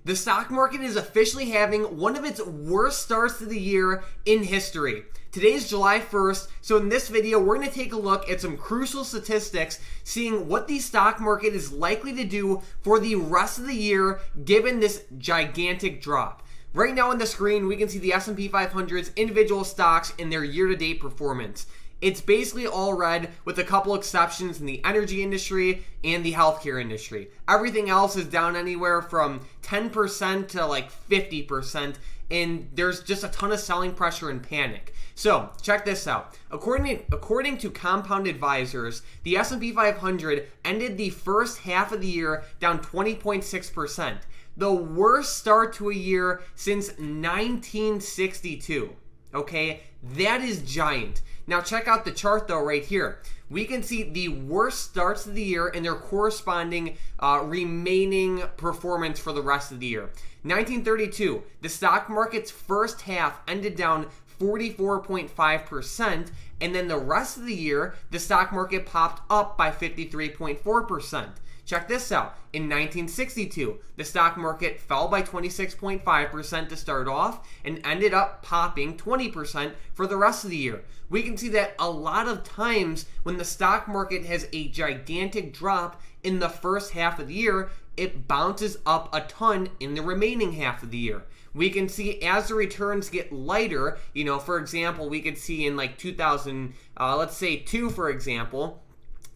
The stock market is officially having one of its worst starts to the year in history. Today's July 1st, so in this video, we're going to take a look at some crucial statistics, seeing what the stock market is likely to do for the rest of the year, given this gigantic drop. Right now on the screen, we can see the S&P 500's individual stocks and their year-to-date performance. It's basically all red with a couple exceptions in the energy industry and the healthcare industry. Everything else is down anywhere from 10% to like 50%, and there's just a ton of selling pressure and panic. So check this out. According to Compound Advisors, the S&P 500 ended the first half of the year down 20.6%. The worst start to a year since 1962. Okay, that is giant. Now check out the chart though right here. We can see the worst starts of the year and their corresponding remaining performance for the rest of the year. 1932, the stock market's first half ended down 44.5%, and then the rest of the year, the stock market popped up by 53.4%. Check this out. In 1962, the stock market fell by 26.5% to start off and ended up popping 20% for the rest of the year. We can see that a lot of times when the stock market has a gigantic drop in the first half of the year, it bounces up a ton in the remaining half of the year. We can see as the returns get lighter, for example, we could see in like 2002, for example,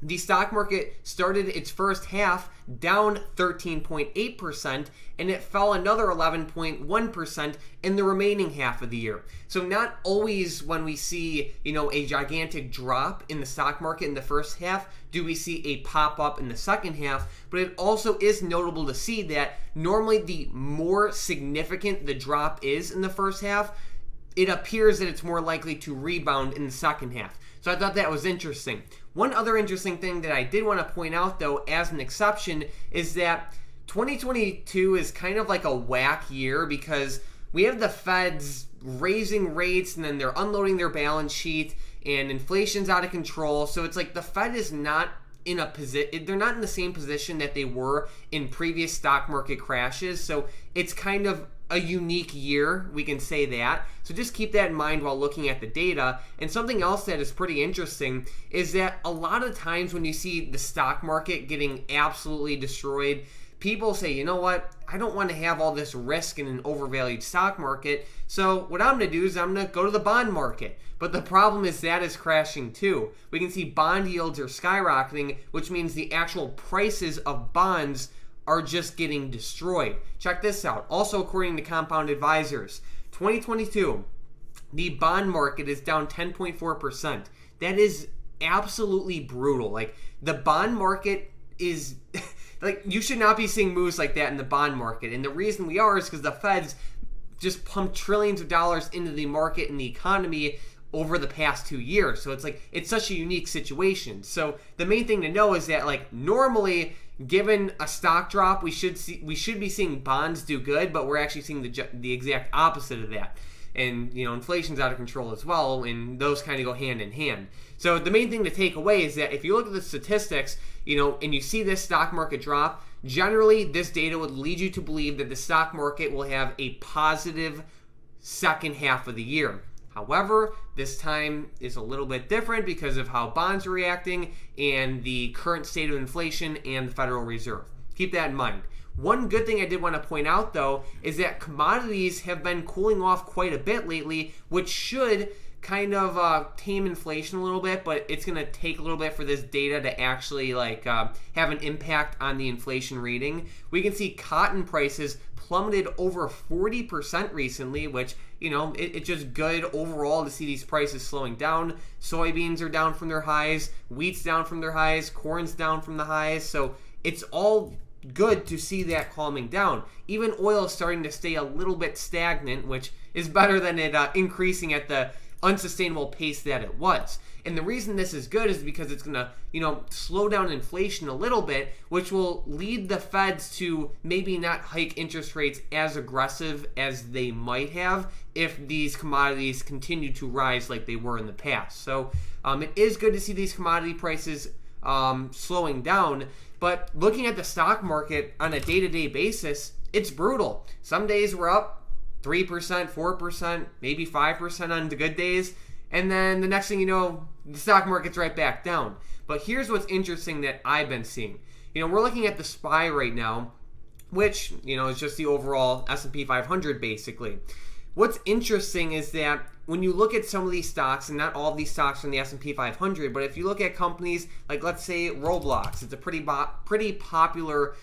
the stock market started its first half down 13.8%, and it fell another 11.1% in the remaining half of the year. So not always when we see, a gigantic drop in the stock market in the first half, do we see a pop up in the second half, but it also is notable to see that normally the more significant the drop is in the first half, it appears that it's more likely to rebound in the second half. So I thought that was interesting. One other interesting thing that I did want to point out, though, as an exception, is that 2022 is kind of like a whack year because we have the Feds raising rates and then they're unloading their balance sheet and inflation's out of control. So it's like the Fed is not in a position, they're not in the same position that they were in previous stock market crashes. So it's kind of a unique year, we can say that. So just keep that in mind while looking at the data. And something else that is pretty interesting is that a lot of times when you see the stock market getting absolutely destroyed, people say, you know what, I don't want to have all this risk in an overvalued stock market, so what I'm going to do is I'm going to go to the bond market. But the problem is that is crashing too. We can see bond yields are skyrocketing, which means the actual prices of bonds are just getting destroyed. Check this out. Also, according to Compound Advisors, 2022, the bond market is down 10.4%. That is absolutely brutal. Like, the bond market is like, you should not be seeing moves like that in the bond market. And the reason we are is because the Feds just pumped trillions of dollars into the market and the economy over the past 2 years. So it's like, it's such a unique situation. So the main thing to know is that, like, normally, given a stock drop, we should be seeing bonds do good, but we're actually seeing the exact opposite of that. And inflation's out of control as well, and those kind of go hand in hand. So the main thing to take away is that if you look at the statistics, and you see this stock market drop, generally this data would lead you to believe that the stock market will have a positive second half of the year. However, this time is a little bit different because of how bonds are reacting and the current state of inflation and the Federal Reserve. Keep that in mind. One good thing I did want to point out, though, is that commodities have been cooling off quite a bit lately, which should kind of tame inflation a little bit, but it's going to take a little bit for this data to actually have an impact on the inflation reading. We can see cotton prices plummeted over 40% recently, which, it's just good overall to see these prices slowing down. Soybeans are down from their highs, wheat's down from their highs, corn's down from the highs, so it's all good to see that calming down. Even oil is starting to stay a little bit stagnant, which is better than it increasing at the unsustainable pace that it was. And the reason this is good is because it's going to, slow down inflation a little bit, which will lead the Feds to maybe not hike interest rates as aggressive as they might have if these commodities continue to rise like they were in the past. So it is good to see these commodity prices slowing down. But looking at the stock market on a day-to-day basis, it's brutal. Some days we're up 3%, 4%, maybe 5% on the good days, and then the next thing you know, the stock market's right back down. But here's what's interesting that I've been seeing. We're looking at the SPY right now, which, is just the overall S&P 500 basically. What's interesting is that when you look at some of these stocks, and not all of these stocks from the S&P 500, but if you look at companies like, let's say, Roblox, it's a pretty popular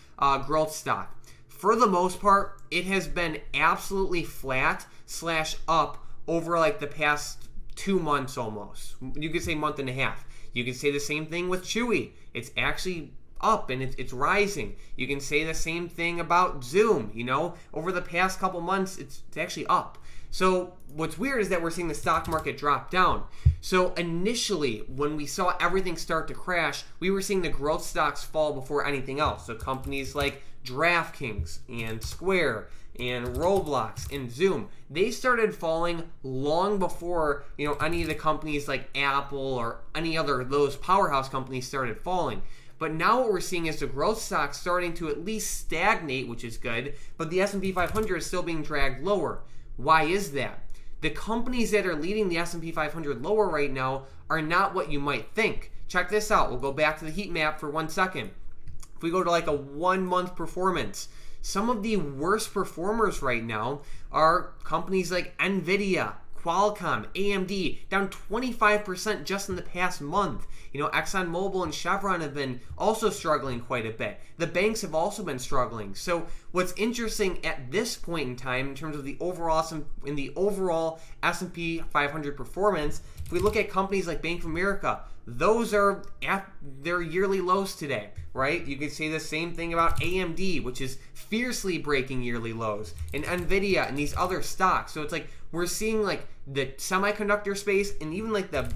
growth stock. For the most part, it has been absolutely flat / up over like the past 2 months almost. You could say month and a half. You can say the same thing with Chewy. It's actually up and it's rising. You can say the same thing about Zoom. Over the past couple months, it's actually up. So what's weird is that we're seeing the stock market drop down. So initially, when we saw everything start to crash, we were seeing the growth stocks fall before anything else. So companies like DraftKings and Square and Roblox and Zoom, they started falling long before any of the companies like Apple or any other of those powerhouse companies started falling. But now what we're seeing is the growth stocks starting to at least stagnate, which is good, but the S&P 500 is still being dragged lower. Why is that? The companies that are leading the S&P 500 lower right now are not what you might think. Check this out. We'll go back to the heat map for 1 second. If we go to like a 1 month performance, some of the worst performers right now are companies like Nvidia, Qualcomm, AMD, down 25% just in the past month. ExxonMobil and Chevron have been also struggling quite a bit. The banks have also been struggling. So what's interesting at this point in time in terms of the overall S&P 500 performance, if we look at companies like Bank of America, those are at their yearly lows today, right? You could say the same thing about AMD, which is fiercely breaking yearly lows, and Nvidia and these other stocks. So it's like we're seeing like the semiconductor space and even like the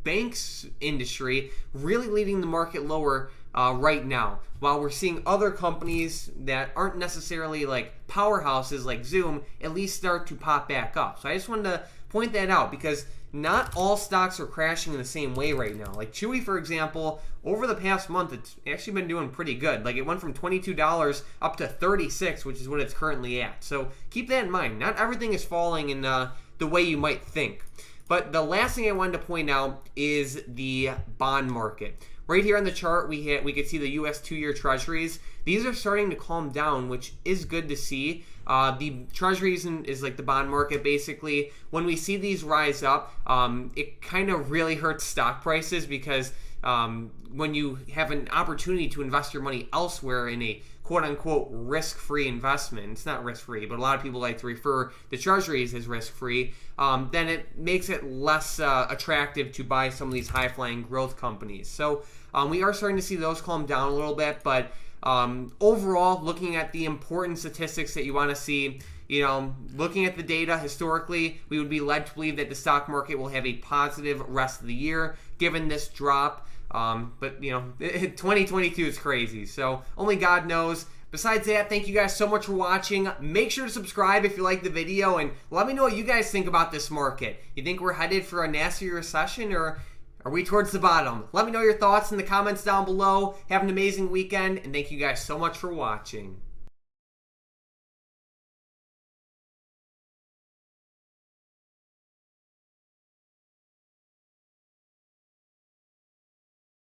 banks industry really leading the market lower right now, while we're seeing other companies that aren't necessarily like powerhouses like Zoom at least start to pop back up. So I just wanted to point that out because not all stocks are crashing in the same way right now. Like Chewy, for example, over the past month, it's actually been doing pretty good. Like it went from $22 up to $36, which is what it's currently at. So keep that in mind. Not everything is falling in the way you might think. But the last thing I wanted to point out is the bond market. Right here on the chart, we could see the U.S. 2-year Treasuries. These are starting to calm down, which is good to see. The Treasuries is like the bond market, basically. When we see these rise up, it kind of really hurts stock prices because when you have an opportunity to invest your money elsewhere in a quote-unquote risk-free investment, it's not risk-free, but a lot of people like to refer to Treasuries as risk-free, then it makes it less attractive to buy some of these high-flying growth companies. So we are starting to see those calm down a little bit, but overall, looking at the important statistics that you want to see, looking at the data historically, we would be led to believe that the stock market will have a positive rest of the year, given this drop. But 2022 is crazy, so only God knows. Besides that, thank you guys so much for watching. Make sure to subscribe if you like the video, and let me know what you guys think about this market. You think we're headed for a nasty recession, or are we towards the bottom? Let me know your thoughts in the comments down below. Have an amazing weekend, and thank you guys so much for watching.